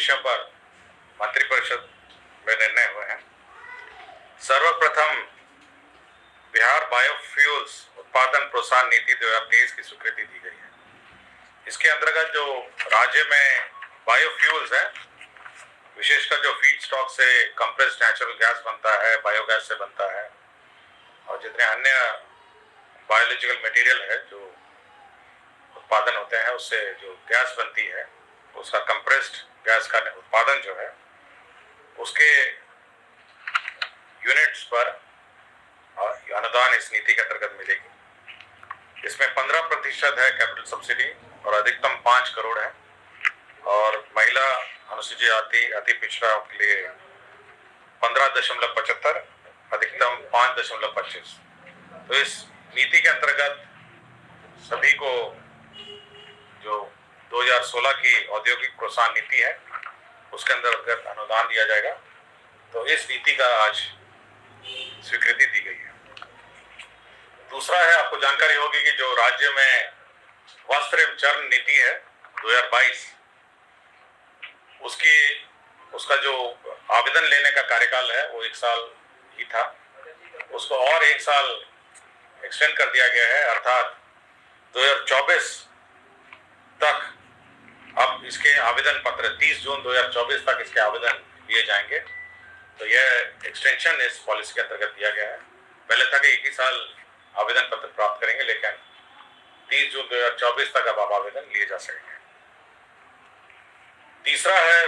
विषयों पर मंत्रिपरिषद में निर्णय हुए हैं। सर्वप्रथम बिहार बायोफ्यूल्स उत्पादन प्रोत्साहन नीति 2023 की स्वीकृति दी गई है। इसके अंतर्गत जो राज्य में बायोफ्यूल्स है, विशेषकर जो फीड स्टॉक से कंप्रेस्ड नेचुरल गैस बनता है, बायोगैस से बनता है, और जितने अन्य बायोलॉजिकल मटेरियल है जो उत्पादन होते हैं, उससे जो गैस बनती है, उसका कंप्रेस्ड गैस का उत्पादन जो है, उसके यूनिट्स पर अनुदान इस नीति के अंतर्गत मिलेगी। इसमें 15% है कैपिटल सब्सिडी और अधिकतम 5 करोड़ है, और महिला, अनुसूचित जाति, अति पिछड़ा के लिए 15.75, अधिकतम 5.25। तो इस नीति के अंतर्गत सभी को जो 2016 की औद्योगिक प्रोत्साहन नीति है, उसके अंतर्गत अनुदान दिया जाएगा। तो इस नीति का आज स्वीकृति दी गई है। दूसरा है, आपको जानकारी होगी कि जो राज्य में वस्त्र एवं चर्म नीति है 2022, उसका जो आवेदन लेने का कार्यकाल है वो 1 साल ही था, उसको और 1 साल एक्सटेंड कर दिया गया है, अर्थात 2024 तक अब इसके आवेदन पत्र 30 जून 2024 तक इसके आवेदन लिए जाएंगे। तो यह एक्सटेंशन इस पॉलिसी के अंतर्गत दिया गया है। पहले था कि 1 ही साल आवेदन पत्र प्राप्त करेंगे, लेकिन 30 जून 2024 तक अब आवेदन लिए जा सकेंगे। तीसरा है,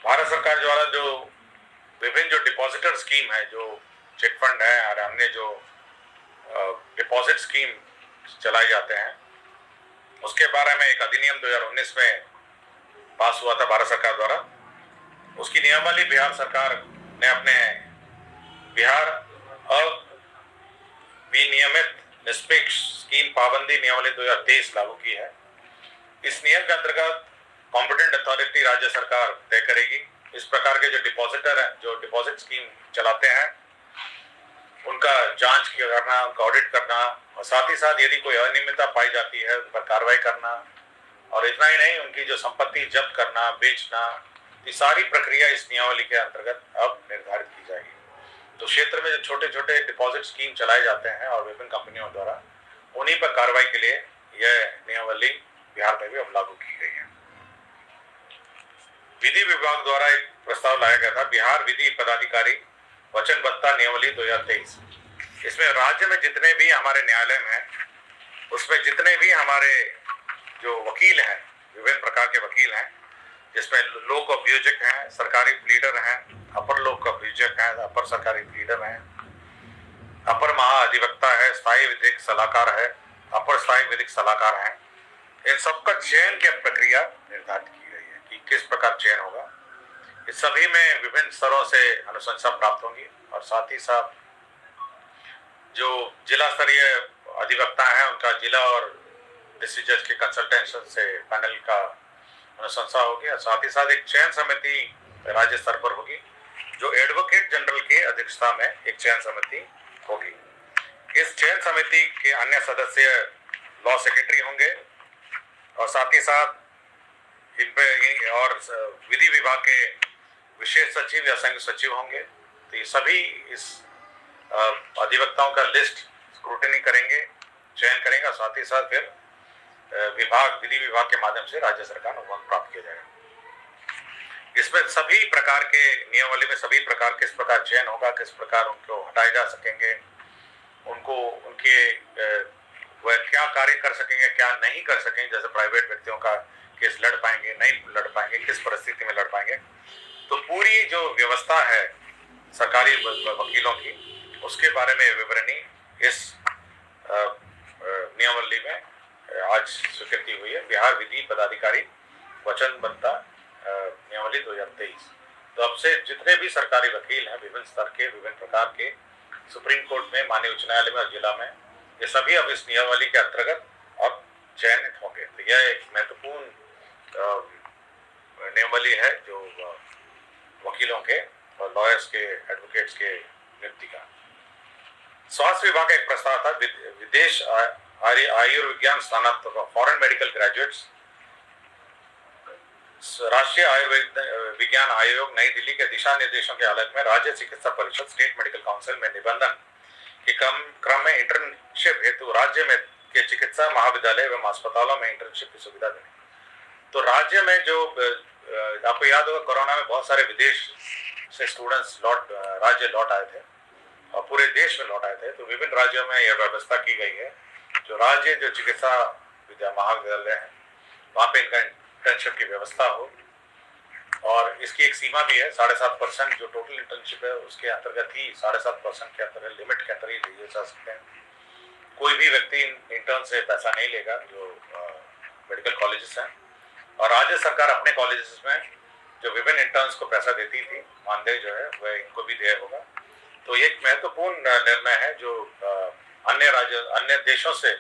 भारत सरकार द्वारा जो विभिन्न जो डिपॉजिटर स्कीम है, जो चेक फंड है और अन्य जो डिपॉजिट स्कीम चलाए जाते हैं, उसके बारे में एक अधिनियम 2019 में पास हुआ था भारत सरकार द्वारा। उसकी नियमावली बिहार सरकार ने अपने बिहार अविनियमित निष्पक्ष स्कीम पाबंदी नियमावली 2023 लागू की है। इस नियम के अंतर्गत कॉम्पिटेंट अथॉरिटी राज्य सरकार तय करेगी इस प्रकार के जो डिपॉजिटर हैं, जो डिपॉजिट स्कीम चलाते हैं, उनका जांच करना, उनका ऑडिट करना, और साथ ही साथ यदि कोई अनियमितता पाई जाती है उन पर कार्रवाई करना, और इतना ही नहीं, उनकी जो संपत्ति जब्त करना, बेचना, ये सारी प्रक्रिया इस नियमावली के अंतर्गत अब निर्धारित की जाएगी। तो क्षेत्र में जो छोटे छोटे डिपॉजिट स्कीम चलाए जाते हैं और विभिन्न कंपनियों द्वारा, उन्हीं पर कार्रवाई के लिए यह नियमावली बिहार में भी अब लागू की गई है। विधि विभाग द्वारा एक प्रस्ताव लाया गया था, बिहार विधि पदाधिकारी वचनबद्धता नियमावली 2023। इसमें राज्य में जितने भी हमारे न्यायालय में हैं, उसमें जितने भी हमारे जो वकील हैं, विभिन्न प्रकार के वकील हैं, जिसमें लोक अभियोजक हैं, सरकारी प्लीडर हैं, अपर लोक अभियोजक हैं, अपर सरकारी प्लीडर हैं, अपर महाअधिवक्ता है, स्थायी विधिक सलाहकार है, अपर स्थायी विधिक सलाहकार हैं, इन सबका चयन की प्रक्रिया निर्धारित की गई है कि किस प्रकार चयन होगा। इस सभी में विभिन्न स्तरों से अनुशंसा प्राप्त होंगी, और साथ ही साथ जो जिला स्तरीय अधिवक्ता हैं, उनका जिला और डिस्ट्रिक्ट जज के कंसल्टेशन से पैनल का अनुशंसा होगी, और साथ ही साथ एक चयन समिति राज्य स्तर पर होगी, जो एडवोकेट जनरल की अध्यक्षता में एक चयन समिति होगी। इस चयन समिति के अन्य सदस्य लॉ सेक्रेटरी होंगे, और साथ ही साथ इन पे और विधि विभाग के विशेष सचिव या संघ सचिव होंगे। तो ये सभी इस अधिवक्ताओं का लिस्ट स्क्रूटनी करेंगे, चयन करेंगे, और साथ ही साथ फिर विधि विभाग के माध्यम से राज्य सरकार को अनुमोदन प्राप्त किया जाएगा। इसमें सभी प्रकार के नियमावली में सभी प्रकार किस प्रकार चयन होगा, किस प्रकार उनको हटाए जा सकेंगे, उनको उनके वह क्या कार्य कर सकेंगे, क्या नहीं कर सकेंगे, जैसे प्राइवेट व्यक्तियों का केस लड़ पाएंगे, नहीं लड़ पाएंगे, किस परिस्थिति में लड़ पाएंगे। तो पूरी जो व्यवस्था है सरकारी वकीलों की, उसके बारे में विवरणी इस नियमावली में आज स्वीकृति हुई है, बिहार विधि पदाधिकारी वचनबद्धता नियमावली 2023। तो अब से जितने भी सरकारी वकील हैं, विभिन्न स्तर के, विभिन्न प्रकार के, सुप्रीम कोर्ट में, माननीय उच्च न्यायालय में और जिला में, ये सभी अब इस नियमावली के अंतर्गत अब चयनित होंगे। तो यह एक महत्वपूर्ण नियमावली है जो वकीलों के और लॉयर्स के, एडवोकेट्स के नियुक्ति का। स्वास्थ्य विभाग का एक प्रस्ताव था, विदेश आयुर्विज्ञान स्नातक फॉरेन मेडिकल ग्रेजुएट्स राष्ट्रीय आयुर्विज्ञान आयोग नई दिल्ली के दिशा निर्देशों के आलोक में राज्य चिकित्सा परिषद स्टेट मेडिकल काउंसिल में निबंधन के क्रम में इंटर्नशिप हेतु राज्य में के चिकित्सा महाविद्यालय एवं अस्पतालों में इंटर्नशिप की सुविधा देने। तो राज्य में जो आपको याद होगा कोरोना में बहुत सारे विदेश से स्टूडेंट्स राज्य लौट आए थे और पूरे देश में लौट आए थे। तो विभिन्न राज्यों में यह व्यवस्था की गई है जो राज्य जो चिकित्सा महाविद्यालय है वहाँ पे इनका इंटर्नशिप की व्यवस्था हो और इसकी एक सीमा भी है 7.5% जो टोटल इंटर्नशिप है उसके अंतर्गत ही 7.5% के अंतर्गत लिमिट के अंतर ही लिए जा सकते हैं। कोई भी व्यक्ति इंटर्न से पैसा नहीं लेगा जो मेडिकल कॉलेजेस हैं और राज्य सरकार अपने कॉलेजेस में जो विभिन्न इंटर्न्स को पैसा देती थी मानदेय जो है वह इनको भी दिया होगा। तो एक महत्वपूर्ण निर्णय है जो अन्य देशों से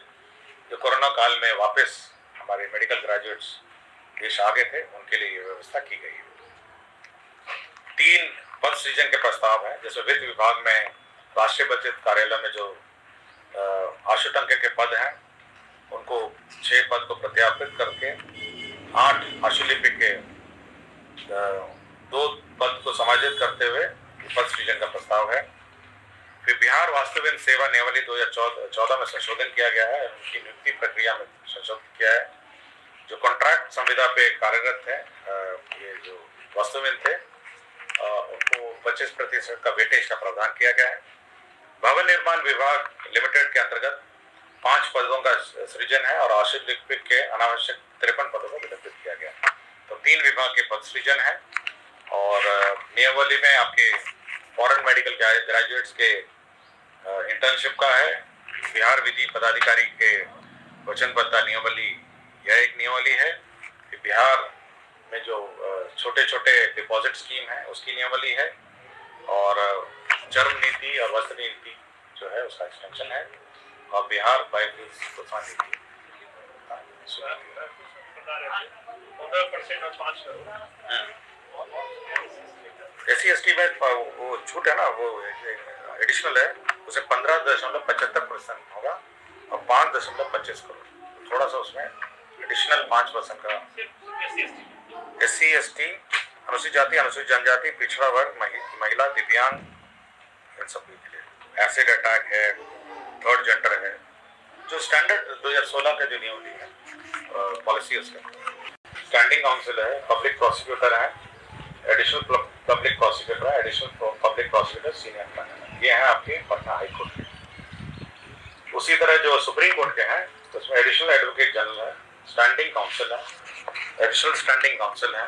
जो कोरोना काल में वापस हमारे मेडिकल ग्रेजुएट्स देश आगे थे उनके लिए ये व्यवस्था की गई है। 3 पद सृजन के प्रस्ताव हैं जैसे वित्त विभाग में राष्ट्रीय बचत कार्यालय में जो आशुटंक के पद हैं उनको 6 पद को प्रत्यापित करके 8 आशुलिपिक के 2 पद को समायोजित करते हुए पद सृजन का प्रस्ताव है। फिर बिहार वास्तविक सेवा नियमावली 2014 में संशोधन किया गया है, उनकी नियुक्ति प्रक्रिया में संशोधन किया है। जो कॉन्ट्रैक्ट संविदा पे कार्यरत थे ये जो वास्तविक थे उनको 25% का वेटेज का प्रावधान किया गया है। भवन निर्माण विभाग लिमिटेड के अंतर्गत 5 पदों का सृजन है और आशुलिपिक के अनावश्यक 53 पदों को विलंबित किया गया। तो 3 विभाग के पद सृजन है और नियमावली में आपके फॉरेन मेडिकल ग्रेजुएट्स के इंटर्नशिप का है। बिहार विधि पदाधिकारी के वचनबद्धता नियमावली यह एक नियमावली है। बिहार में जो छोटे छोटे डिपॉजिट स्कीम है उसकी नियमावली है और चर्म नीति और वस्त्र नीति जो है उसका एक्सटेंशन है और बिहार बायोफ्यूल्स प्रोत्साहन नीति SC/ST में वो छूट है ना वो एडिशनल है उसे 15.75% होगा और 5.25 करोड़ थोड़ा सा उसमें एडिशनल 5% का SC/ST अनुसूचित जाति अनुसूचित जनजाति पिछड़ा वर्ग महिला दिव्यांग इन सब के लिए एसिड अटैक है थर्ड जेंडर है जो स्टैंडर्ड 2016 का जो नियमावली है पॉलिसी उसका स्टैंडिंग काउंसिल है पब्लिक प्रोसिक्यूटर है एडिशनल पब्लिक प्रोसिक्यूटर है additional public prosecutor senior panel ये हैं आपके पटना हाई कोर्ट के। उसी तरह जो सुप्रीम कोर्ट के हैं उसमें एडिशनल एडवोकेट जनरल है स्टैंडिंग काउंसिल है एडिशनल स्टैंडिंग काउंसिल है